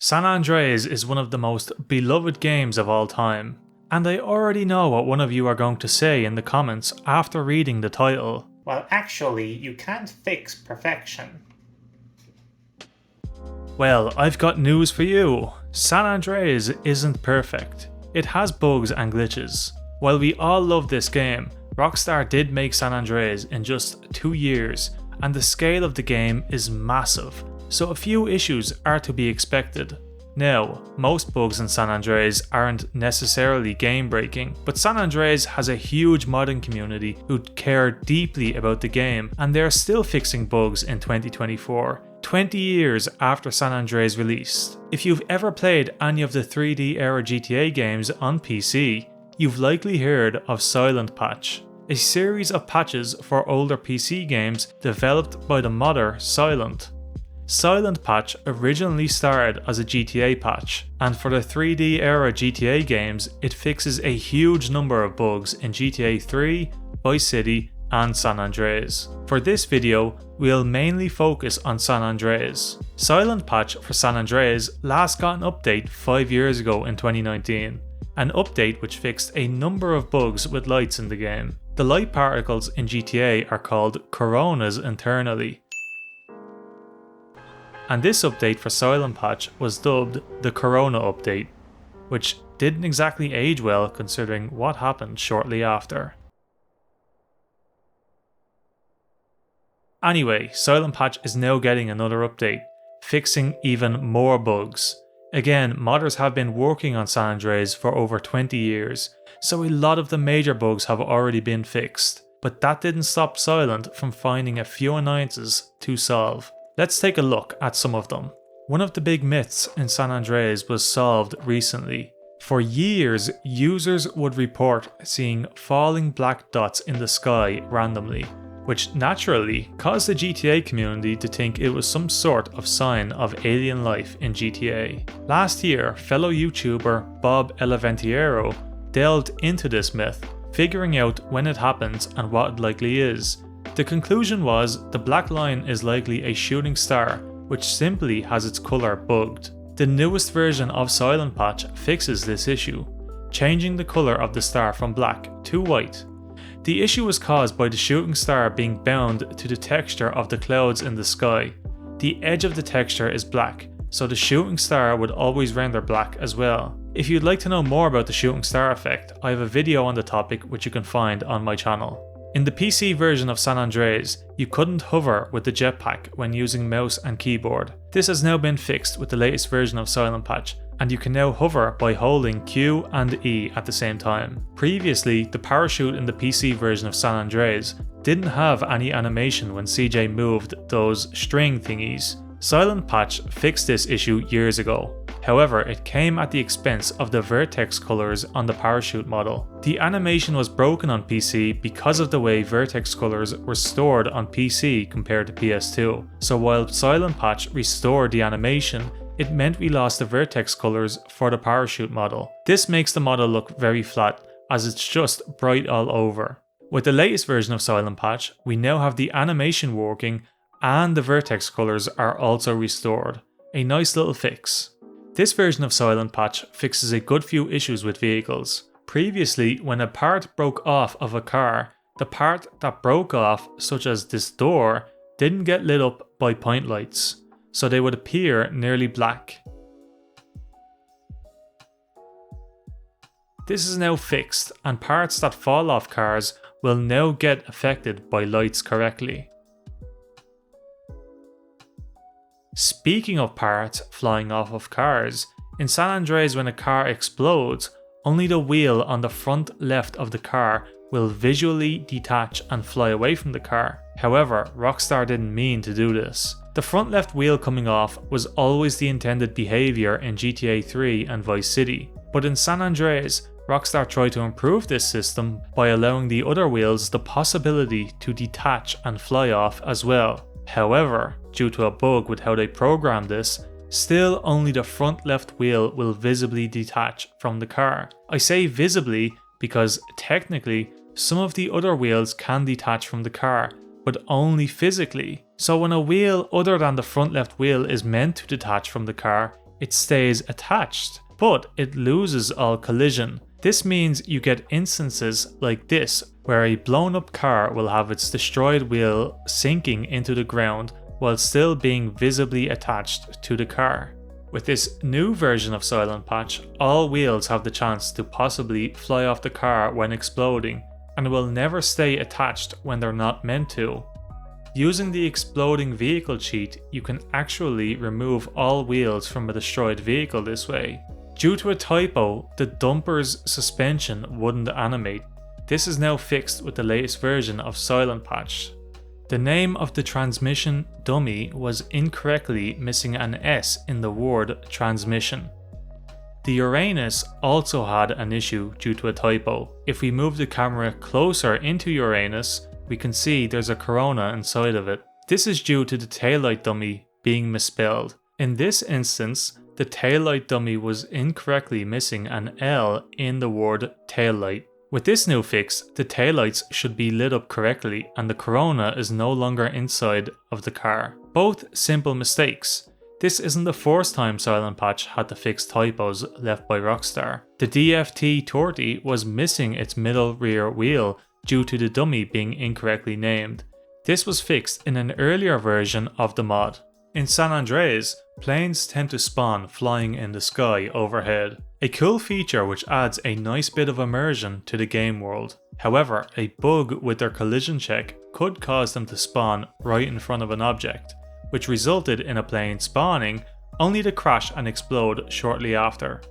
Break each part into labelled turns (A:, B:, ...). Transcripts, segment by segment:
A: San Andreas is one of the most beloved games of all time, and I already know what one of you are going to say in the comments after reading the title.
B: Well, actually, you can't fix perfection.
A: Well, I've got news for you. San Andreas isn't perfect. It has bugs and glitches. While we all love this game, Rockstar did make San Andreas in just 2 years, and the scale of the game is massive, so a few issues are to be expected. Now, most bugs in San Andreas aren't necessarily game breaking, but San Andreas has a huge modding community who care deeply about the game, and they're still fixing bugs in 2024, 20 years after San Andreas released. If you've ever played any of the 3D era GTA games on PC, you've likely heard of SilentPatch, a series of patches for older PC games developed by the modder Silent. SilentPatch originally started as a GTA patch, and for the 3D era GTA games, it fixes a huge number of bugs in GTA 3, Vice City, and San Andreas. For this video, we'll mainly focus on San Andreas. SilentPatch for San Andreas last got an update 5 years ago in 2019, an update which fixed a number of bugs with lights in the game. The light particles in GTA are called coronas internally, and this update for SilentPatch was dubbed the Corona Update, which didn't exactly age well considering what happened shortly after. Anyway, SilentPatch is now getting another update, fixing even more bugs. Again, modders have been working on San Andreas for over 20 years, so a lot of the major bugs have already been fixed, but that didn't stop Silent from finding a few annoyances to solve. Let's take a look at some of them. One of the big myths in San Andreas was solved recently. For years, users would report seeing falling black dots in the sky randomly, which naturally caused the GTA community to think it was some sort of sign of alien life in GTA. Last year, fellow YouTuber Bob Elaventiero delved into this myth, figuring out when it happens and what it likely is. The conclusion was the black line is likely a shooting star, which simply has its colour bugged. The newest version of SilentPatch fixes this issue, changing the colour of the star from black to white. The issue was caused by the shooting star being bound to the texture of the clouds in the sky. The edge of the texture is black, so the shooting star would always render black as well. If you'd like to know more about the shooting star effect, I have a video on the topic which you can find on my channel. In the PC version of San Andreas, you couldn't hover with the jetpack when using mouse and keyboard. This has now been fixed with the latest version of SilentPatch, and you can now hover by holding Q and E at the same time. Previously, the parachute in the PC version of San Andreas didn't have any animation when CJ moved those string thingies. SilentPatch fixed this issue years ago. However, it came at the expense of the vertex colors on the parachute model. The animation was broken on PC because of the way vertex colors were stored on PC compared to PS2. So while SilentPatch restored the animation, it meant we lost the vertex colors for the parachute model. This makes the model look very flat, as it's just bright all over. With the latest version of SilentPatch, we now have the animation working and the vertex colors are also restored. A nice little fix. This version of SilentPatch fixes a good few issues with vehicles. Previously, when a part broke off of a car, the part that broke off, such as this door, didn't get lit up by point lights, so they would appear nearly black. This is now fixed, and parts that fall off cars will now get affected by lights correctly. Speaking of parts flying off of cars, in San Andreas when a car explodes, only the wheel on the front left of the car will visually detach and fly away from the car. However, Rockstar didn't mean to do this. The front left wheel coming off was always the intended behaviour in GTA 3 and Vice City, but in San Andreas, Rockstar tried to improve this system by allowing the other wheels the possibility to detach and fly off as well. However, due to a bug with how they programmed this, still only the front left wheel will visibly detach from the car. I say visibly because technically some of the other wheels can detach from the car, but only physically. So when a wheel other than the front left wheel is meant to detach from the car, it stays attached, but it loses all collision. This means you get instances like this, where a blown up car will have its destroyed wheel sinking into the ground while still being visibly attached to the car. With this new version of SilentPatch, all wheels have the chance to possibly fly off the car when exploding, and will never stay attached when they're not meant to. Using the exploding vehicle cheat, you can actually remove all wheels from a destroyed vehicle this way. Due to a typo, the dumper's suspension wouldn't animate. This is now fixed with the latest version of SilentPatch. The name of the transmission dummy was incorrectly missing an S in the word transmission. The Uranus also had an issue due to a typo. If we move the camera closer into Uranus, we can see there's a corona inside of it. This is due to the taillight dummy being misspelled. In this instance, the taillight dummy was incorrectly missing an L in the word taillight. With this new fix, the taillights should be lit up correctly and the corona is no longer inside of the car. Both simple mistakes. This isn't the first time SilentPatch had to fix typos left by Rockstar. The DFT-30 was missing its middle rear wheel due to the dummy being incorrectly named. This was fixed in an earlier version of the mod. In San Andreas, planes tend to spawn flying in the sky overhead. A cool feature which adds a nice bit of immersion to the game world. However, a bug with their collision check could cause them to spawn right in front of an object, which resulted in a plane spawning only to crash and explode shortly after.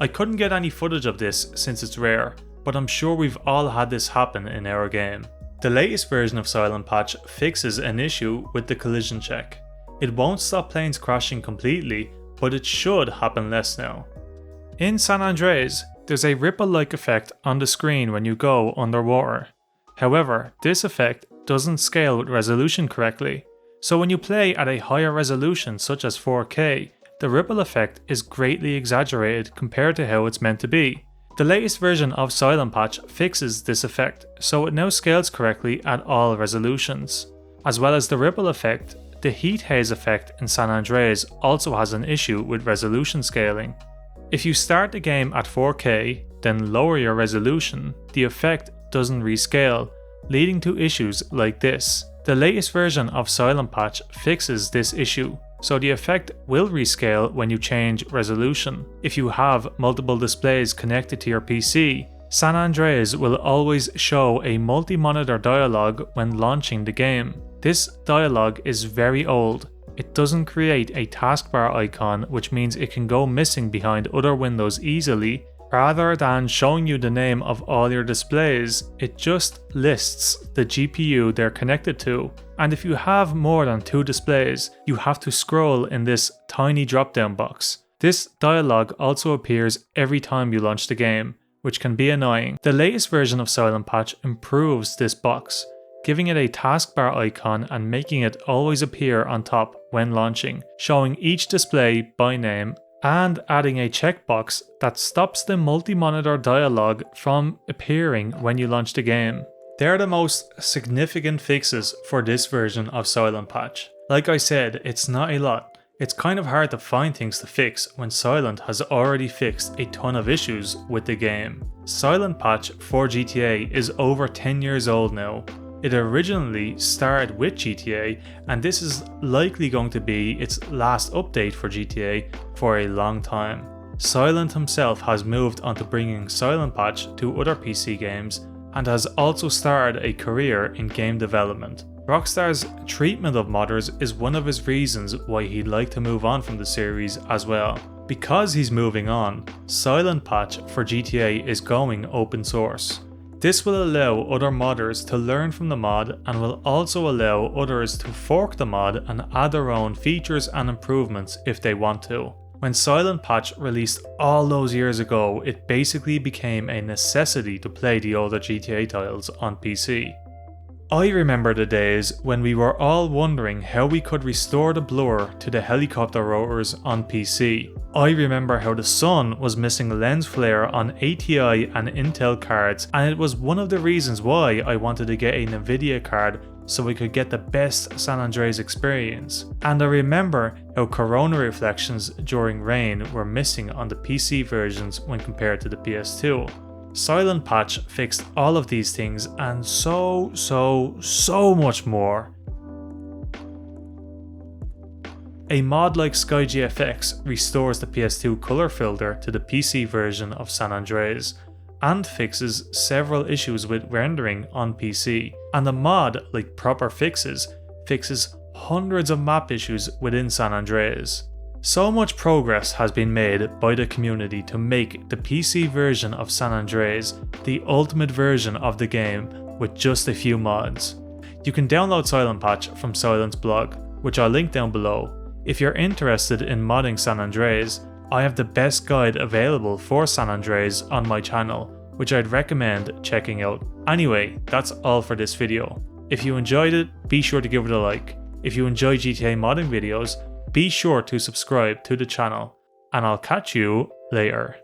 A: I couldn't get any footage of this since it's rare, but I'm sure we've all had this happen in our game. The latest version of SilentPatch fixes an issue with the collision check. It won't stop planes crashing completely, but it should happen less now. In San Andreas, there's a ripple-like effect on the screen when you go underwater. However, this effect doesn't scale with resolution correctly, so when you play at a higher resolution such as 4K, the ripple effect is greatly exaggerated compared to how it's meant to be. The latest version of SilentPatch fixes this effect, so it now scales correctly at all resolutions. As well as the ripple effect, the heat haze effect in San Andreas also has an issue with resolution scaling. If you start the game at 4K, then lower your resolution, the effect doesn't rescale, leading to issues like this. The latest version of SilentPatch fixes this issue, so the effect will rescale when you change resolution. If you have multiple displays connected to your PC, San Andreas will always show a multi-monitor dialog when launching the game. This dialog is very old. It doesn't create a taskbar icon, which means it can go missing behind other windows easily. Rather than showing you the name of all your displays, it just lists the GPU they're connected to. And if you have more than 2 displays, you have to scroll in this tiny drop-down box. This dialog also appears every time you launch the game, which can be annoying. The latest version of SilentPatch improves this box, giving it a taskbar icon and making it always appear on top when launching, showing each display by name, and adding a checkbox that stops the multi-monitor dialog from appearing when you launch the game. They're the most significant fixes for this version of SilentPatch. Like I said, it's not a lot. It's kind of hard to find things to fix when Silent has already fixed a ton of issues with the game. SilentPatch for GTA is over 10 years old now. It originally started with GTA, and this is likely going to be its last update for GTA for a long time. Silent himself has moved on to bringing SilentPatch to other PC games and has also started a career in game development. Rockstar's treatment of modders is one of his reasons why he'd like to move on from the series as well. Because he's moving on, SilentPatch for GTA is going open source. This will allow other modders to learn from the mod and will also allow others to fork the mod and add their own features and improvements if they want to. When SilentPatch released all those years ago, it basically became a necessity to play the older GTA titles on PC. I remember the days when we were all wondering how we could restore the blur to the helicopter rotors on PC. I remember how the sun was missing lens flare on ATI and Intel cards, and it was one of the reasons why I wanted to get a Nvidia card so we could get the best San Andreas experience. And I remember how corona reflections during rain were missing on the PC versions when compared to the PS2. SilentPatch fixed all of these things and so much more. A mod like SkyGFX restores the PS2 color filter to the PC version of San Andreas and fixes several issues with rendering on PC. And a mod like Proper Fixes fixes hundreds of map issues within San Andreas. So much progress has been made by the community to make the PC version of San Andreas the ultimate version of the game with just a few mods. You can download SilentPatch from Silent's blog, which I'll link down below. If you're interested in modding San Andreas, I have the best guide available for San Andreas on my channel, which I'd recommend checking out. Anyway, that's all for this video. If you enjoyed it, be sure to give it a like. If you enjoy GTA modding videos, be sure to subscribe to the channel, and I'll catch you later.